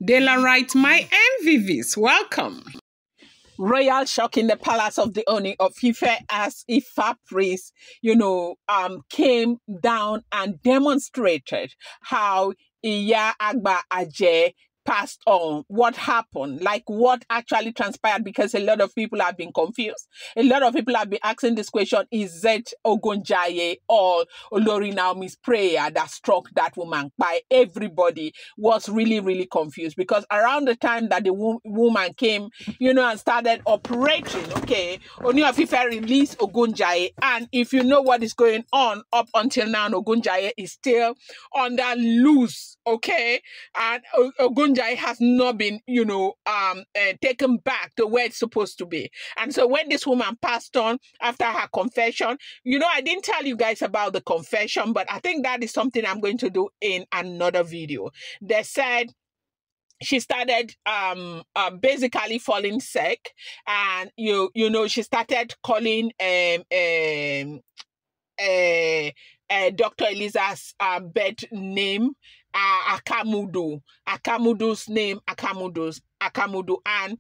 Dela writes, my MVVs, welcome. Royal shock in the palace of the Ooni of Ife as IFA priest, came down and demonstrated how Iya Agba Aje passed on, what happened, like what actually transpired, because a lot of people have been confused. A lot of people have been asking this question, is it Ogüñjãya or Olori Naomi's prayer that struck that woman? By everybody was really, really confused, because around the time that the woman came, and started operating, Ooni of Ife released Ogüñjãya, and if you know what is going on up until now, Ogüñjãya is still under loose, and Ogüñjãya has not been, taken back to where it's supposed to be. And so when this woman passed on after her confession, I didn't tell you guys about the confession, but I think that is something I'm going to do in another video. They said she started basically falling sick, and she started calling Dr. Eliza's bed name Akamudu's name Akamudu, and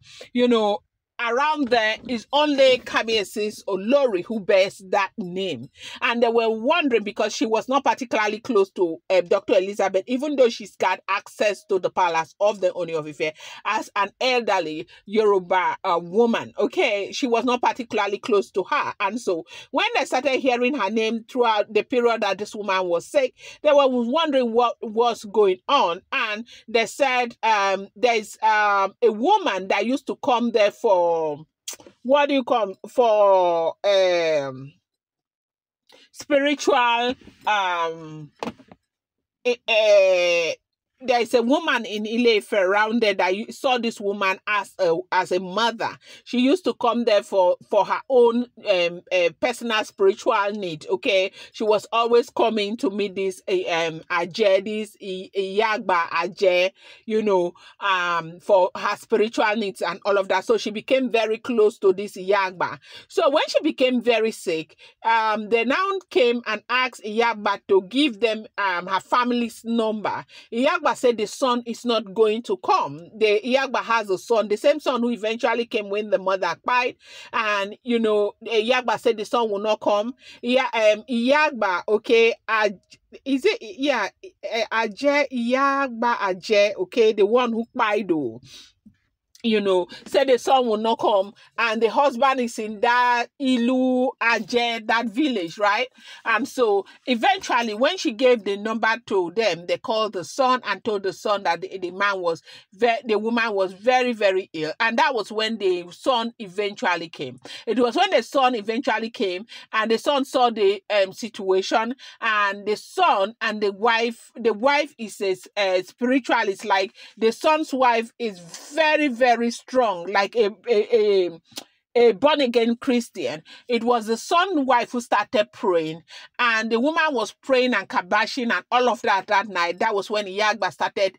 around there is only Kabiyesi's Olori who bears that name. And they were wondering, because she was not particularly close to Dr. Elizabeth, even though she's got access to the palace of the Ooni of Ife as an elderly Yoruba woman, she was not particularly close to her. And so when they started hearing her name throughout the period that this woman was sick, they were wondering what was going on. And they said there's a woman that used to come there for spiritual there is a woman in Ile-Ife around there that saw this woman as a mother. She used to come there for her own personal spiritual need. She was always coming to meet this Aje, this Iyagba Aje, for her spiritual needs and all of that. So she became very close to this Iyagba. So when she became very sick, they now came and asked Iyagba to give them her family's number. Iyagba said the son is not going to come. The Iyagba has a son, the same son who eventually came when the mother died, and Iyagba said the son will not come. Iyagba, is it Aje Iyagba Aje, the one who died though. Said the son will not come, and the husband is in that Ilu Aje, that village, right? And so eventually, when she gave the number to them, they called the son and told the son that the woman was very, very ill, and that was when the son eventually came. It was when the son eventually came, and the son saw the situation, and the son and the wife is a spiritualist. Like the son's wife is very, very strong, like a born-again Christian. It was the son's wife who started praying, and the woman was praying and kabashing and all of that night. That was when Iyagba started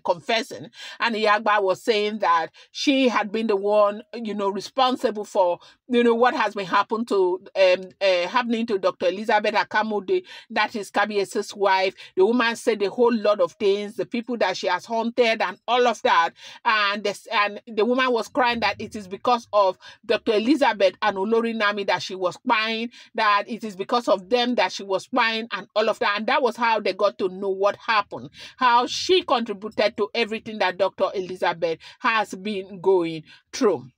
confessing, and Iyagba was saying that she had been the one, responsible for, what has been happening to Dr. Elizabeth Akamudu, that is Kabiyesi's wife. The woman said a whole lot of things, the people that she has haunted and all of that, and the woman was crying that it is because of Dr. Elizabeth and Olori Naomi that she was crying, that it is because of them that she was crying and all of that. And that was how they got to know what happened, how she contributed to everything that Dr. Elizabeth has been going through.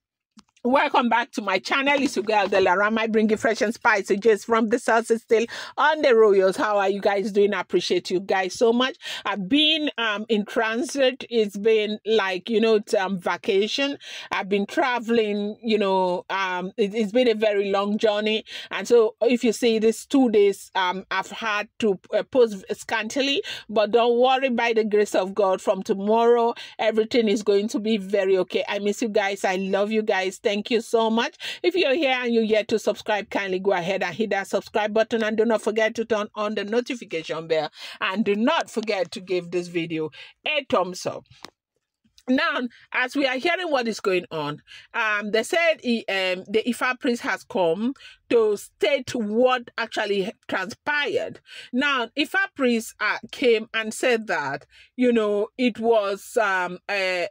Welcome back to my channel. It's your girl Delarama. I bring you fresh and spicy just from the south, still on the royals. How are you guys doing? I appreciate you guys so much. I've been in transit. It's been like, it's vacation. I've been traveling, it's been a very long journey. And so if you see this 2 days, I've had to post scantily, but don't worry, by the grace of God, from tomorrow, everything is going to be very okay. I miss you guys. I love you guys. Thank you so much. If you're here and you're yet to subscribe, kindly go ahead and hit that subscribe button, and do not forget to turn on the notification bell, and do not forget to give this video a thumbs up. Now, as we are hearing what is going on, they said the IFA priest has come to state what actually transpired. Now, Ifa priest came and said that, you know, it was the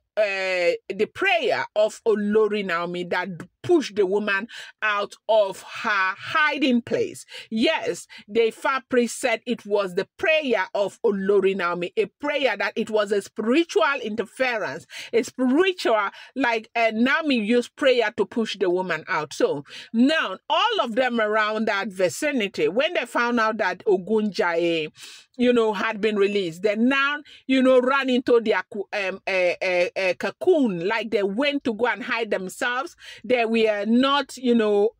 prayer of Olori Naomi that pushed the woman out of her hiding place. Yes, the Ifa priest said it was the prayer of Olori Naomi, a prayer that it was a spiritual interference, a spiritual, like Naomi used prayer to push the woman out. So now all of them around that vicinity, when they found out that Ogüñjãya, you know, had been released, they now, you know, ran into their cocoon, like they went to go and hide themselves. They were not, you know,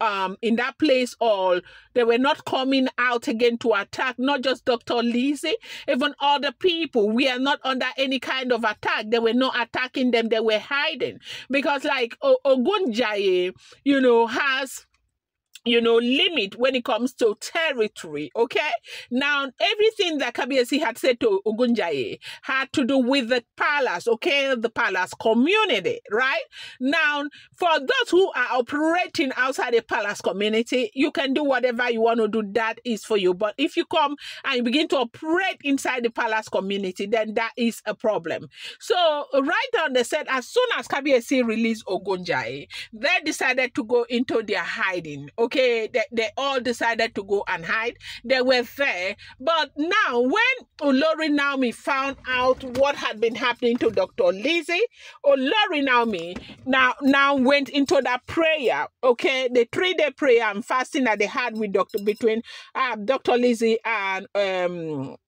in that place, or they were not coming out again to attack, not just Dr. Lizzie, even other people. We are not under any kind of attack. They were not attacking them, they were hiding. Because like Ogüñjãya, you know, has, you know, limit when it comes to territory, okay? Now, everything that Kabiyesi had said to Ogüñjãya had to do with the palace, okay? The palace community, right? Now, for those who are operating outside the palace community, you can do whatever you want to do. That is for you. But if you come and you begin to operate inside the palace community, then that is a problem. So, right on, they said as soon as Kabiyesi released Ogüñjãya, they decided to go into their hiding, okay? Okay, they all decided to go and hide. They were there. But now, when Olori Naomi found out what had been happening to Dr. Lizzie, Olori Naomi now went into that prayer, okay, the 3-day prayer and fasting that they had with between Dr. Lizzie and Olori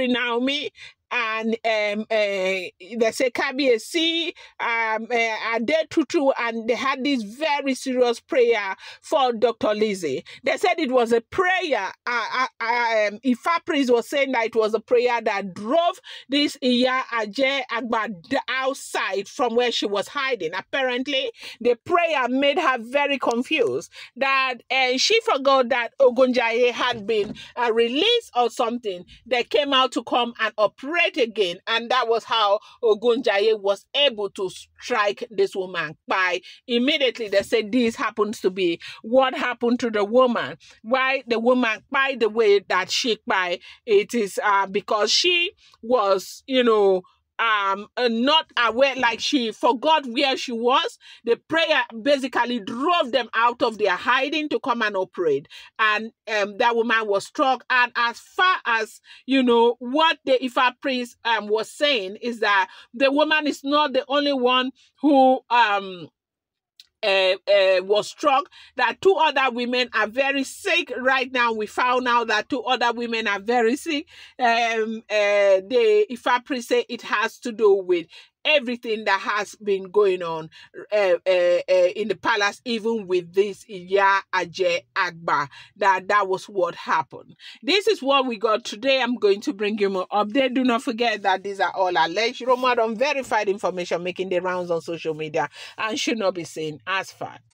Naomi. And they say Kabiyesi, Adetutu, and they had this very serious prayer for Dr. Lizzie. They said it was a prayer. Ifa priest was saying that it was a prayer that drove this Iya Aje Agba outside from where she was hiding. Apparently, the prayer made her very confused, that she forgot that Ogüñjãya had been released or something. They came out to come and operate again, and that was how Ogüñjãya was able to strike this woman. By immediately they said this happens to be what happened to the woman. Why the woman, by the way that she by, it is because she was, you know, not aware, like she forgot where she was. The prayer basically drove them out of their hiding to come and operate, and that woman was struck. And as far as, you know, what the Ifa priest was saying is that the woman is not the only one who was struck, that 2 other women are very sick right now. We found out that 2 other women are very sick. The Ifa priest say it has to do with everything that has been going on in the palace, even with this Iya Aje Agba, that was what happened. This is what we got today. I'm going to bring you more update. Do not forget that these are all alleged, rumored, unverified information making the rounds on social media and should not be seen as fact.